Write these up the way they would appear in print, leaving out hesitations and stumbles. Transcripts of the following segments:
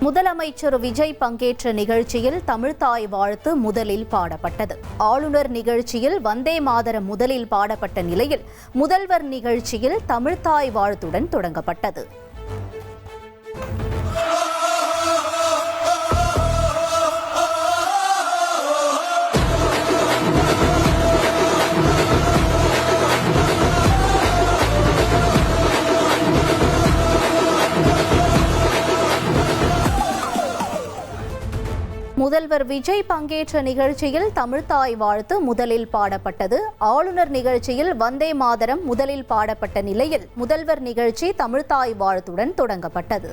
முதலமைச்சர் விஜய் பங்கேற்ற நிகழ்ச்சியில் தமிழ்த்தாய் வாழ்த்து முதலில் பாடப்பட்டது. ஆளுநர் நிகழ்ச்சியில் வந்தே மாதரம் முதலில் பாடப்பட்ட நிலையில் முதல்வர் நிகழ்ச்சியில் தமிழ்த்தாய் வாழ்த்துடன் தொடங்கப்பட்டது. முதல்வர் விஜய் பங்கேற்ற நிகழ்ச்சியில் தமிழ்த்தாய் வாழ்த்து முதலில் பாடப்பட்டது. ஆளுநர் நிகழ்ச்சியில் வந்தே மாதரம் முதலில் பாடப்பட்ட நிலையில் முதல்வர் நிகழ்ச்சி தமிழ்த்தாய் வாழ்த்துடன் தொடங்கப்பட்டது.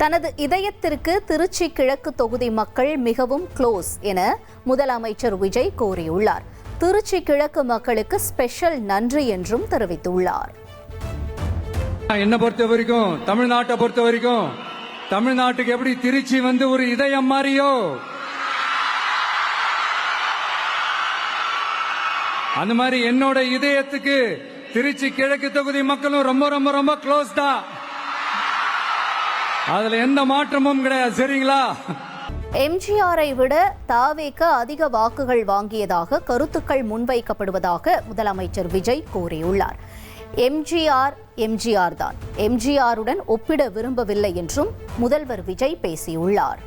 தனது இதயத்திற்கு திருச்சி கிழக்கு தொகுதி மக்கள் மிகவும் க்ளோஸ் என முதலமைச்சர் விஜய் கூறியுள்ளார். திருச்சி கிழக்கு மக்களுக்கு ஸ்பெஷல் நன்றி என்றும் தெரிவித்துள்ளார். என்ன பொறுத்த வரைக்கும் தமிழ்நாட்டை பொறுத்த வரைக்கும் தமிழ்நாட்டுக்கு எப்படி திருச்சி ஒரு இதயம் மாறியோ அந்த மாதிரி என்னோட இதயத்துக்கு திருச்சி கிழக்கு தொகுதி மக்களும் ரொம்ப ரொம்ப ரொம்ப க்ளோஸ் தான். அதுல எந்த மாற்றமும் கிடையாது. சரிங்களா? எம்ஜிஆரை விட தாவேக அதிக வாக்குகள் வாங்கியதாக கருத்துக்கள் முன்வைக்கப்படுவதாக முதலமைச்சர் விஜய் கூறியுள்ளார். எம்ஜிஆர் தான். எம்ஜிஆருடன் ஒப்பிட விரும்பவில்லை என்றும் முதல்வர் விஜய் பேசியுள்ளார்.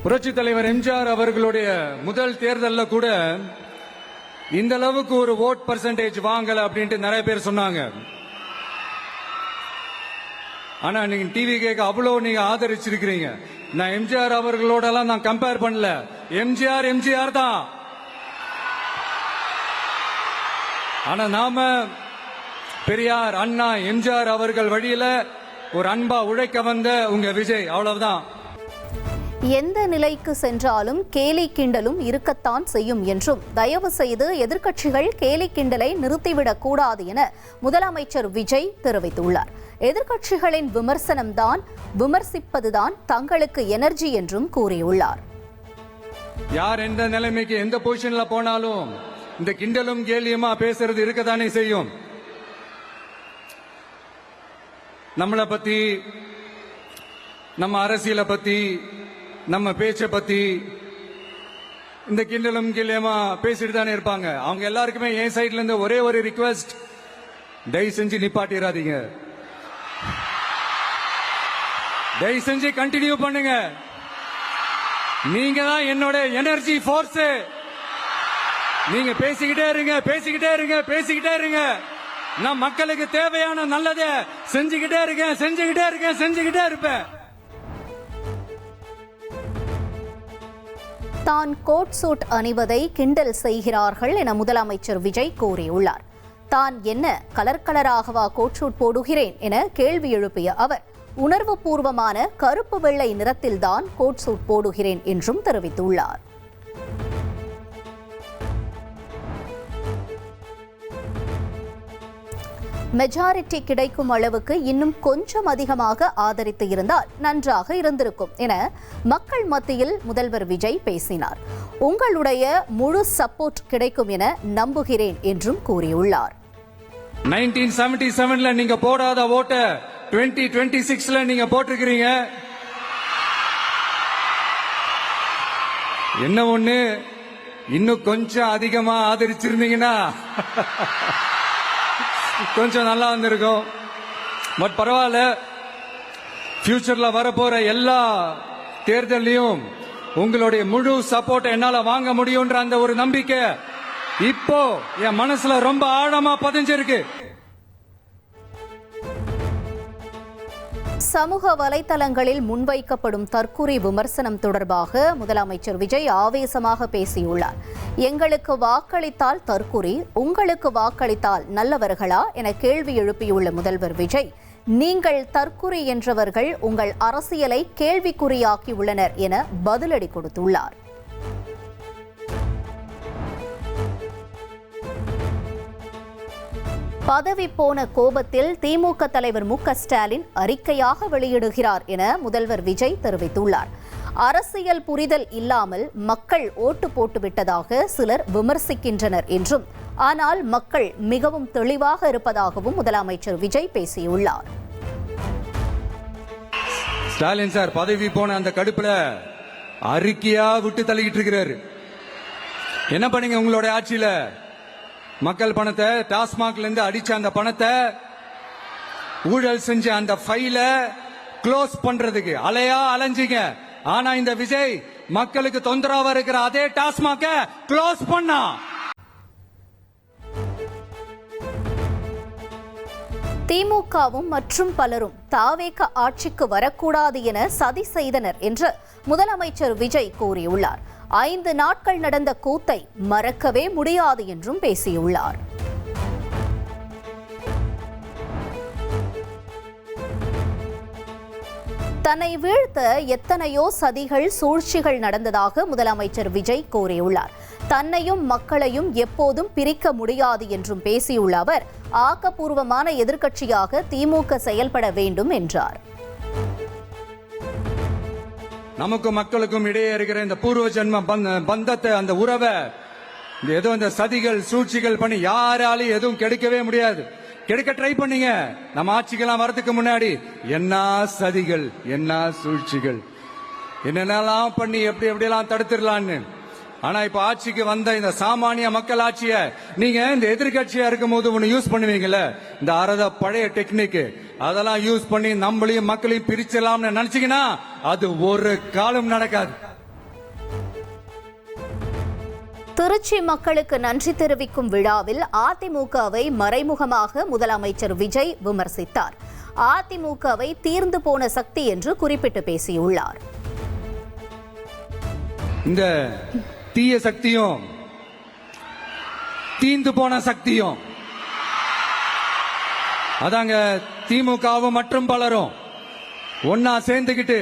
புரட்சி தலைவர் எம்ஜிஆர் அவர்களுடைய முதல் தேர்தலில் கூட இந்த அளவுக்கு ஒரு ஓட் பர்சன்டேஜ் வாங்கல அப்படின்ட்டு நிறைய பேர் சொன்னாங்க. ஆனா நீங்க டிவி கேட்க அவ்வளவு நீங்க ஆதரிச்சிருக்கிறீங்க. நான் எம்ஜிஆர் அவர்களோட எல்லாம் நான் கம்பேர் பண்ணல. எம்ஜிஆர் தான். ஆனா நாம பெரியார், அண்ணா, எம்ஜிஆர் அவர்கள் வழியில ஒரு அன்பா உழைக்க வந்த உங்க விஜய், அவ்வளவுதான். எந்த நிலைக்கு சென்றாலும் கேலி கிண்டலும் இருக்கத்தான் செய்யும் என்றும் தயவு செய்து எதிர்க்கட்சிகள் கேலி கிண்டலை நிறுத்திவிடக் கூடாது என முதலமைச்சர் விஜய் தெரிவித்துள்ளார். எதிர்க்கட்சிகளின் விமர்சிப்பதுதான் தங்களுக்கு எனர்ஜி என்றும் கூறியுள்ளார். யார் எந்த நிலைமைக்கு எந்த பொசிஷன்ல போனாலும் இந்த கிண்டலும் கேலியுமா பேசுறது இருக்கத்தானே செய்யும். நம்மளை பத்தி, நம்ம அரசியலை பத்தி, நம்ம பேச்சை பத்தி இந்த கிண்டலும் கேலியுமா பேசிட்டு தானே இருப்பாங்க. அவங்க எல்லாருக்குமே என் சைட்ல இருந்து ஒரே ஒரு ரிக்வெஸ்ட், தயவு செஞ்சு நிப்பாட்டிடாதீங்க. தயவு செஞ்சு கண்டினியூ பண்ணுங்க. நீங்க தான் என்னோட எனர்ஜி ஃபோர்ஸ். நீங்க பேசிக்கிட்டே இருங்க. நான் மக்களுக்கு தேவையான நல்லதை செஞ்சுக்கிட்டே இருப்பேன். தான் கோட் சூட் அணிவதை கிண்டல் செய்கிறார்கள் என முதலமைச்சர் விஜய் கூறியுள்ளார். தான் என்ன கலராகவா கோட் சூட் போடுகிறேன் என கேள்வி எழுப்பிய அவர், உணர்வு பூர்வமான கருப்பு வெள்ளை நிறத்தில்தான் கோட் சூட் போடுகிறேன் என்றும் தெரிவித்துள்ளார். மெஜாரிட்டி கிடைக்கும் அளவுக்கு இன்னும் கொஞ்சம் அதிகமாக ஆதரித்து இருந்தால் நன்றாக இருந்திருக்கும் என மக்கள் மத்தியில் முதல்வர் விஜய் பேசினார். உங்களுடைய முழு சப்போர்ட் கிடைக்கும் என நம்புகிறேன் என்றும் கூறியுள்ளார். 1977ல நீங்க போடாத ஓட்ட 2026ல நீங்க போட்டிருக்கிறீங்க. என்ன ஒண்ணு, இன்னும் கொஞ்சம் அதிகமா ஆதரிச்சிருந்தீங்கன்னா கொஞ்சம் நல்லா வந்திருக்கும். பட் பரவாயில்ல, ஃபியூச்சர்ல வரப்போற எல்லா தேர்தலையும் உங்களுடைய முழு சப்போர்ட் என்னால வாங்க முடியும்ன்ற அந்த ஒரு நம்பிக்கை இப்போ என் மனசுல ரொம்ப ஆழமா பதிஞ்சிருக்கு. சமூக வலைதளங்களில் முன்வைக்கப்படும் தற்குறி விமர்சனம் தொடர்பாக முதலமைச்சர் விஜய் ஆவேசமாக பேசியுள்ளார். எங்களுக்கு வாக்களித்தால் தற்குறி, உங்களுக்கு வாக்களித்தால் நல்லவர்களா என கேள்வி எழுப்பியுள்ள முதல்வர் விஜய், நீங்கள் தற்குறி என்றவர்கள் உங்கள் அரசியலை கேள்விக்குறியாக்கியுள்ளனர் என பதிலடி கொடுத்துள்ளார். பதவி போன கோபத்தில் திமுக தலைவர் மு.க.ஸ்டாலின் அறிக்கையாக வெளியிடுகிறார் என முதல்வர் விஜய் தெரிவித்துள்ளார். அரசியல் புரிதல் இல்லாமல் மக்கள் ஓட்டு போட்டுவிட்டதாக சிலர் விமர்சிக்கின்றனர் என்றும் ஆனால் மக்கள் மிகவும் தெளிவாக இருப்பதாகவும் முதலமைச்சர் விஜய் பேசியுள்ளார். ஸ்டாலின் சார் பதவி போன அந்த கடுப்புல அறிக்கையா விட்டு தள்ளிக்கிட்டு இருக்கிறாரு. என்ன பண்ணீங்க உங்களுடைய ஆட்சியில? மக்கள் பணத்தை, டாஸ்மாக்ல இருந்து அடிச்ச அந்த பணத்தை, ஊழல் செஞ்ச அந்த ஃபைல க்ளோஸ் பண்றதுக்கு அலையா அலைஞ்சிங்க. ஆனா இந்த விஜய் மக்களுக்கு தொந்தரவா இருக்கிற அதே டாஸ்மாக க்ளோஸ் பண்ணா. திமுகவும் மற்றும் பலரும் தாவேக ஆட்சிக்கு வரக்கூடாது என சதி செய்தனர் என்று முதலமைச்சர் விஜய் கூறியுள்ளார். 5 நாட்கள் நடந்த கூத்தை மறக்கவே முடியாது என்றும் பேசியுள்ளார். தன்னை வீழ்த்த எத்தனையோ சதிகள், சூழ்ச்சிகள் நடந்ததாக முதலமைச்சர் விஜய் கூறியுள்ளார். தன்னையும் மக்களையும் எப்போதும் பிரிக்க முடியாது என்றும் பேசியுள்ள அவர், ஆக்கப்பூர்வமான எதிர்க்கட்சியாக திமுக செயல்பட வேண்டும் என்றார். நமக்கும் மக்களுக்கும் இடையே இருக்கிற இந்த பூர்வ ஜென்ம பந்தத்தை, அந்த உறவை ஏதோ இந்த சதிகள், சூழ்ச்சிகள் பண்ணி யாராலையும் எதுவும் கெடுக்கவே முடியாது. கெடுக்க ட்ரை பண்ணீங்க. நம்ம ஆட்சிக்கெல்லாம் வரதுக்கு முன்னாடி என்ன சதிகள், என்ன சூழ்ச்சிகள், என்னென்னலாம் பண்ணி எப்படியெல்லாம் தடுத்துடலான்னு. ஆனா இப்ப ஆட்சிக்கு வந்த இந்த சாமானிய மக்கள் ஆட்சிய நீங்க இந்த எதிர்கட்சியா இருக்கும் போது ஒண்ணு யூஸ் பண்ணுவீங்கல்ல, இந்த அறத பழைய டெக்னிக், அதெல்லாம் யூஸ் பண்ணி நம்மளையும் மக்களையும் பிரிச்சலாம்னு நினைச்சீங்கன்னா அது ஒரு காலம் நடக்காது. திருச்சி மக்களுக்கு நன்றி தெரிவிக்கும் விழாவில் அதிமுகவை மறைமுகமாக முதலமைச்சர் விஜய் விமர்சித்தார். அதிமுகவை தீர்ந்து போன சக்தி என்று குறிப்பிட்டு பேசியுள்ளார். இந்த தீய சக்தியும் தீந்து போன சக்தியும் அதாங்க திமுகவும் மற்றும் பலரும் ஒன்னா சேர்ந்துகிட்டு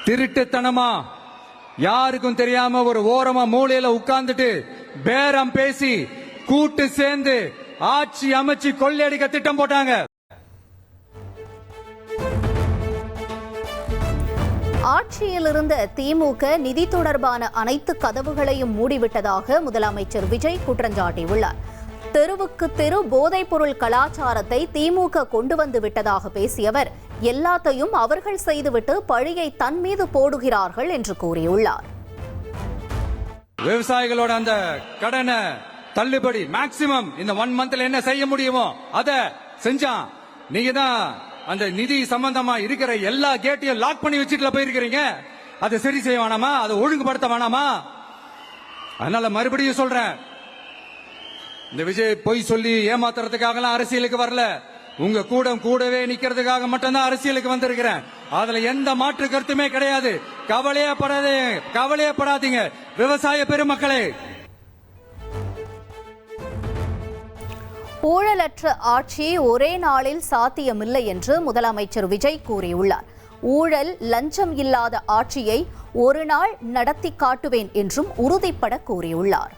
திருட்டுத்தனமா யாருக்கும் தெரியாம ஒரு ஓரமா மூலையில உட்கார்ந்துட்டு பேரம் பேசி கூட்டு சேர்ந்து ஆட்சி அமைச்சு கொள்ளையடிக்க திட்டம் போட்டாங்க. ஆட்சியில் இருந்த திமுக நிதி தொடர்பான அனைத்து கதவுகளையும் மூடிவிட்டதாக முதலமைச்சர் விஜய் குற்றஞ்சாட்டியுள்ளார். தெருவுக்கு தெரு போதைப் பொருள் கலாச்சாரத்தை திமுக கொண்டு வந்து விட்டதாக பேசிய அவர், எல்லாத்தையும் அவர்கள் செய்துவிட்டு பழியை தன் மீது போடுகிறார்கள் என்று கூறியுள்ளார். விவசாயிகளோட அந்த கடனை தள்ளுபடி மேக்சிமம் இந்த 1 மந்த்ல என்ன செய்ய முடியுமோ அத செஞ்சான். நீங்க தான் அந்த நிதி சம்பந்தமா இருக்கிற எல்லா கேட்டையும் லாக் பண்ணி வச்சுட்டு போயிருக்கிறீங்க. அதை சரி செய்ய வேணாமா? அதை ஒழுங்குபடுத்த வேணாமா? அதனால மறுபடியும் சொல்றேன், இந்த விஜய் பொய் சொல்லி ஏமாத்துறதுக்காக அரசியலுக்கு வரல. உங்க கூடவே நிக்கிறதுக்காக மட்டும்தான் அரசியலுக்கு வந்திருக்கிறேன். அதுல எந்த மாற்று கருத்துமே கிடையாது. கவலையப்படாதீங்க விவசாய பெருமக்களே. ஊழலற்ற ஆட்சி ஒரே நாளில் சாத்தியமில்லை என்று முதலமைச்சர் விஜய் கூறியுள்ளார். ஊழல், லஞ்சம் இல்லாத ஆட்சியை ஒரு நாள் நடத்தி காட்டுவேன் என்றும் உறுதிப்பட கூறியுள்ளார்.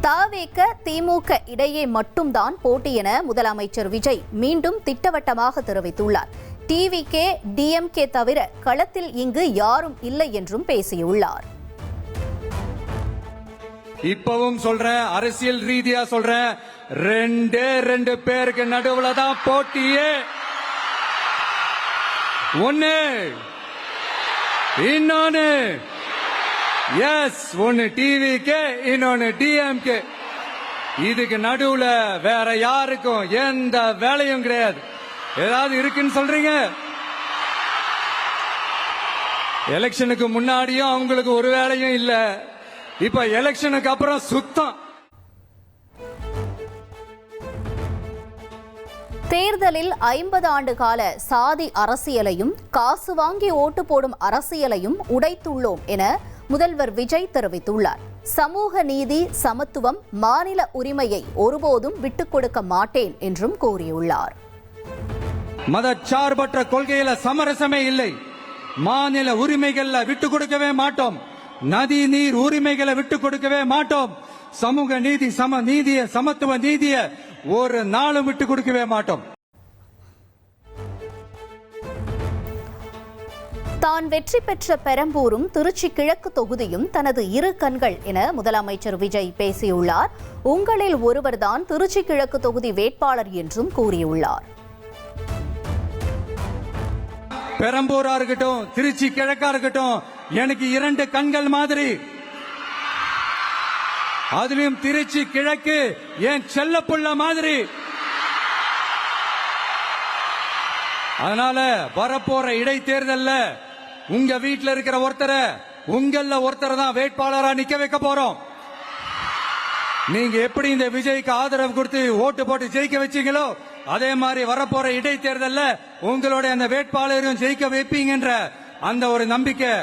தாவேக திமுக இடையே மட்டும்தான் போட்டி என முதலமைச்சர் விஜய் மீண்டும் திட்டவட்டமாக தெரிவித்துள்ளார். டிவிகே, டிஎம்கே தவிர களத்தில் இங்கு யாரும் இல்லை என்றும் பேசியுள்ளார். இப்பவும் சொல்றேன், அரசியல் ரீதியா சொல்றேன், 2 பேருக்கு நடுவுல தான் போட்டியே. ஒன்னு இன்னொன்னு ஒன்னு டிவிகே, இன்னொன்னு டிஎம்கே. இதுக்கு நடுவுல வேற யாருக்கும் எந்த வேலையும் கிடையாது. ஏதாவது இருக்குன்னு சொல்றீங்க? எலெக்ஷனுக்கு முன்னாடியும் அவங்களுக்கு ஒரு வேலையும் இல்ல. இப்ப எலெக்ஷனுக்கு அப்புறம் சுத்தம். தேர்தலில் 50 ஆண்டு கால சாதி அரசியலையும் காசு வாங்கி ஓட்டு போடும் அரசியலையும் உடைத்துள்ளோம் என முதல்வர் விஜய் தெரிவித்துள்ளார். சமூக நீதி, சமத்துவம், மாநில உரிமையை ஒருபோதும் விட்டுக் கொடுக்க மாட்டேன் என்றும் கூறியுள்ளார். மதச்சார்பற்ற கொள்கையில சமரசமே இல்லை. மாநில உரிமைகளை விட்டுக் கொடுக்கவே மாட்டோம். நதி நீர் உரிமைகளை விட்டுக் கொடுக்கவே மாட்டோம். சமூக நீதி, சமத்துவ நீதிய ஒரு நாளும் விட்டுக் கொடுக்கவே மாட்டோம். தான் வெற்றி பெற்ற பெரம்பூரும் திருச்சி கிழக்கு தொகுதியும் தனது இரு கண்கள் என முதலமைச்சர் விஜய் பேசியுள்ளார். உங்களில் ஒருவர்தான் திருச்சி கிழக்கு தொகுதி வேட்பாளர் என்றும் கூறியுள்ளார். பெரம்பூரா இருக்கட்டும், திருச்சி கிழக்கா இருக்கட்டும், எனக்கு இரண்டு கண்கள் மாதிரி. அதுலயும் திருச்சி கிழக்கு என் செல்லப்புள்ள மாதிரி. அதனால வரப்போற இடைத்தேர்தல்ல உங்க வீட்டுல இருக்கிற ஒருத்தரை உங்கள ஒருத்தரை தான் வேட்பாளரா நிக்க வைக்க போறோம். நீங்க எப்படி இந்த விஜய்க்கு ஆதரவு கொடுத்து ஓட்டு போட்டு ஜெயிக்க வச்சீங்களோ அதே மாதிரி வரப்போற இடைத்தேர்தல்ல உங்களுடைய அந்த வேட்பாளரையும் ஜெயிக்க வைப்பீங்கன்ற அந்த ஒரு நம்பிக்கை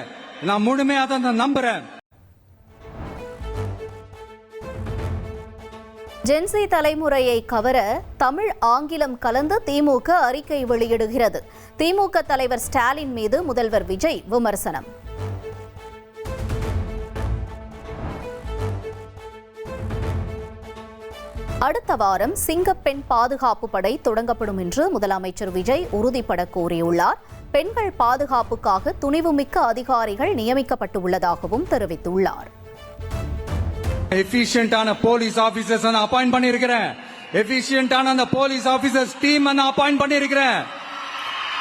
நான் முழுமையா தான் நம்புறேன். ஜென்சி தலைமுறையை கவர தமிழ் ஆங்கிலம் கலந்து திமுக அறிக்கை வெளியிடுகிறது. திமுக தலைவர் ஸ்டாலின் மீது முதல்வர் விஜய் விமர்சனம். அடுத்த வாரம் சிங்கப்பெண் பாதுகாப்பு படை தொடங்கப்படும் என்று முதலமைச்சர் விஜய் உறுதிபட கூறியுள்ளார். பெண்கள் பாதுகாப்புக்காக துணிவுமிக்க அதிகாரிகள் நியமிக்கப்பட்டுள்ளதாகவும் தெரிவித்துள்ளார். எஃபிஷியன்டான போலீஸ் ஆபீசர்ஸ் நான் அப்பாயிண்ட் பண்ணியிருக்கிறேன். எஃபிஷியன்டான அந்த போலீஸ் ஆபீசர்ஸ் டீம் நான் அப்பாயிண்ட் பண்ணியிருக்கிறேன்.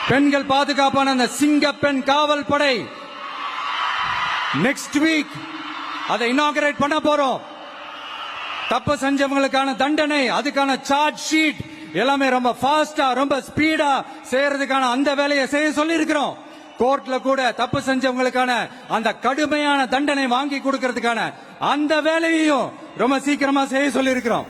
பெண்கள் பாதுகாப்பான அந்த சிங்கப்பெண் காவல் படை நெக்ஸ்ட் வீக் அதை இனாகரேட் பண்ண போறோம். தப்பு செஞ்சவங்களுக்கான தண்டனை, அதுக்கான சார்ஜ் ஷீட் எல்லாமே ரொம்ப ஃபாஸ்டா ரொம்ப ஸ்பீடா செய்யறதுக்கான அந்த வேலையை செய்ய சொல்லி இருக்கிறோம். கோர்ட்ல கூட தப்பு செஞ்சவங்களுக்கான அந்த கடுமையான தண்டனை வாங்கி கொடுக்கிறதுக்கான அந்த வேலையையும் ரொம்ப சீக்கிரமா செய்ய சொல்லி இருக்கிறோம்.